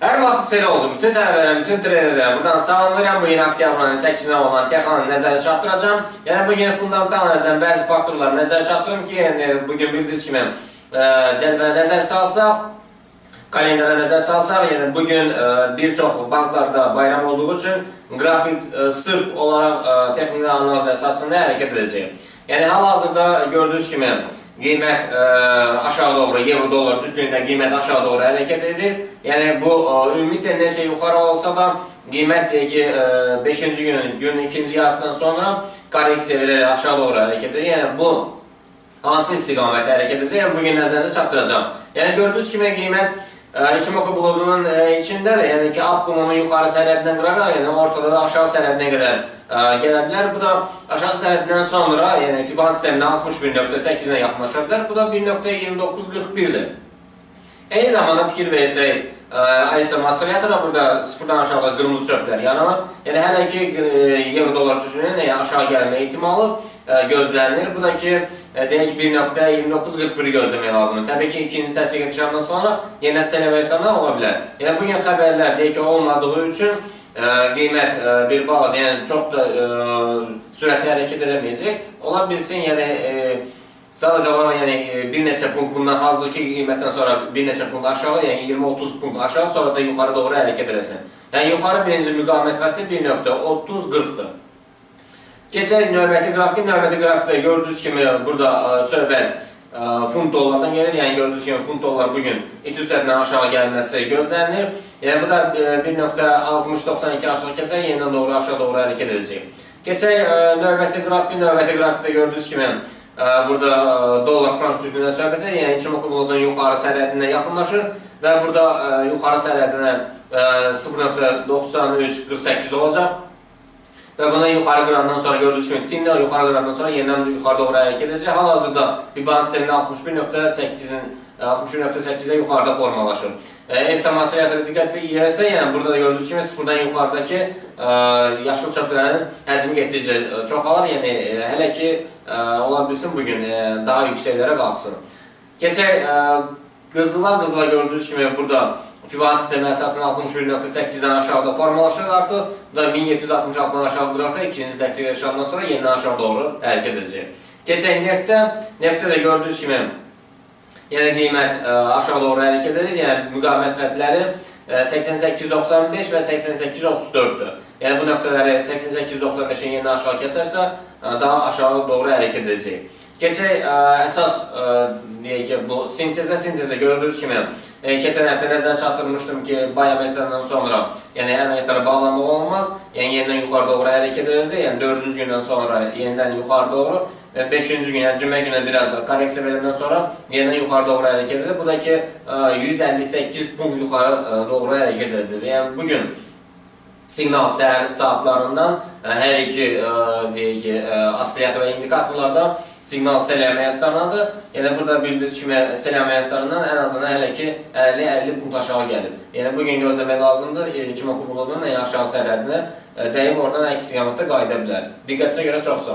Hər vaxtınız xeyir olsun. Bütün tələbələrim, bütün trenerlərə buradan salamlayıram. Bugün oktyabrın 8-də olan texanı nəzərə çatdıracağım. Yəni bugün fundamental analizdən bəzi faktorları nəzərə çatdırım ki, bugün bildiyiniz kimi cədvələ nəzər salsaq, kalendara nəzər salsaq, yəni bugün bir çox banklarda bayram olduğu üçün qrafik sırf olaraq texnik analiz əsasında hərəkət edəcək. Yəni hal-hazırda gördüyünüz kimi qiymət aşağı doğru, euro-dollar cütlüyündə qiymət aşağı doğru hərəkət edir. Yəni bu ümumi tendensiya yuxarı olsa da qiymət deyək ki 5-ci günün ikinci yarısından sonra korreksiya verərək aşağı doğru hərəkət edir. Yəni bu hansı istiqamətdə hərəkət edəcək? Yəni bugün nəzərinizə çatdıracağım. Yəni gördüyünüz kimi qiymət Ichimoku blokundun içindədir. Yəni ki Apkumonun yuxarı sərhəddindən qıraraq, yəni ortada da aşağı sərhəddinə qədər gələ bilər. Bu da aşağı sərhəddindən sonra, yəni Fibonacci sistemində 61.8-ə yaxınlaşa bilər. Bu da 1.2941-dir. Eyni zamanda fikir versək, ISM oscillatora burada sıfırdan aşağıda qırmızı çöplər yanılır. Yəni hələ ki euro-dollar cütlüyünün aşağı gəlmə ehtimalı gözlənilir. Bu da ki deyək ki 1.2941-i gözləmək lazımdır. Təbii ki ikinci təsdiq edişindən sonra yenə sələmətləmə ola bilər. Yəni bugün xəbərlər deyək ki olmadığı üçün qiymət bir balaca, yəni çox da sürətli hərəkət edəməyəcək. Ola bilsin, yəni sadəcə olaraq yəni bir neçə punkt bundan hazırki qiymətdən sonra bir neçə punkt aşağı, yəni 20-30 punkt aşağı, sonra da yuxarı doğru hərəkət edəsən. Yəni yuxarı birinci müqavimət xətti 1.3040-dır. Keçək növbəti qrafikə. Növbəti qrafikdə gördüyünüz kimi burada söhbət funt dollardan gəlir. Yəni gördüyünüz kimi funt dollar bugün it üstədindən aşağı gəlməsi gözlənilir. Yəni bu da 1.6092 aşağı kəsər, yenidən doğru aşağı doğru hərəkət edəcək. Keçək növbəti qrafikə. Növbəti qrafikdə gördüyünüz kimi burada dollar frank cütlüyünə söhbət edir. Yəni Ichimoku blokundun yuxarı sərhədinə yaxınlaşır və burada yuxarı sərhədinə 0.9348 olacaq. Və buna yuxarı qırandan sonra gördüyünüz kimi tinlə yuxarı qırandan sonra yenidən yuxarı doğru hərəkət edəcək. Hal-hazırda Fibonacci sistemində 61.8-ə yuxarıda formalaşır. EFSA oscillatoru diqqət edirsə, yəni burada da gördüyünüz kimi sıfırdan yuxarıdakı yaşıl çöplərin həcmi getdikcə çoxalır. Yəni hələ ki ola bilsin bugün daha yüksəklərə qalxsın. Keçək qızıla gördüyünüz kimi burada Fibonacci sistemi əsasında 61.8-dən aşağıda formalaşır artıq. Bu da 1766-dan aşağı qırarsa ikinci dəstək yaşandan sonra yenidən aşağı doğru hərəkət edəcək. Keçək neftə. Neftə də gördüyünüz kimi yəni qiymət aşağı doğru hərəkət edir. Yəni müqavimət xəttləri 88.95 və 88.34-dür. Yəni bu nöqtələri 88.95-in yenidən aşağı kəsərsə daha aşağı doğru hərəkət edəcək. Keçək əsas deyək ki bu sintezə gördüyünüz kimi keçən həftə nəzərə çatdırmışdım ki bay əməliyyatlarından sonra yəni əməliyyatlara bağlanmaq olmaz. Yəni yenidən yuxarı doğru hərəkət edirdi. Yəni 4-cü gündən sonra yenidən yuxarı doğru və 5-ci gün, yəni cümə günə biraz korreksiya verəndən sonra yenidən yuxarı doğru hərəkət edir. Bu da ki 158 punkt yuxarı doğru hərəkət edir. Yəni bugün siqnal səhər saatlarından hər iki deyək ki oscillator və indikatorlarda siqnal sel əməliyyatlarındadır. Yəni burada bildiyiniz kimi sel əməliyyatlarından ən azından hələ ki 50 punkt aşağı gəlib. Yəni bugün gözləmək lazımdır. Ichimoku blokundun aşağı sərhədinə dəyib oradan əks istiqamətdə qayıda bilər. Diqqətinizə görə çox sağ olun.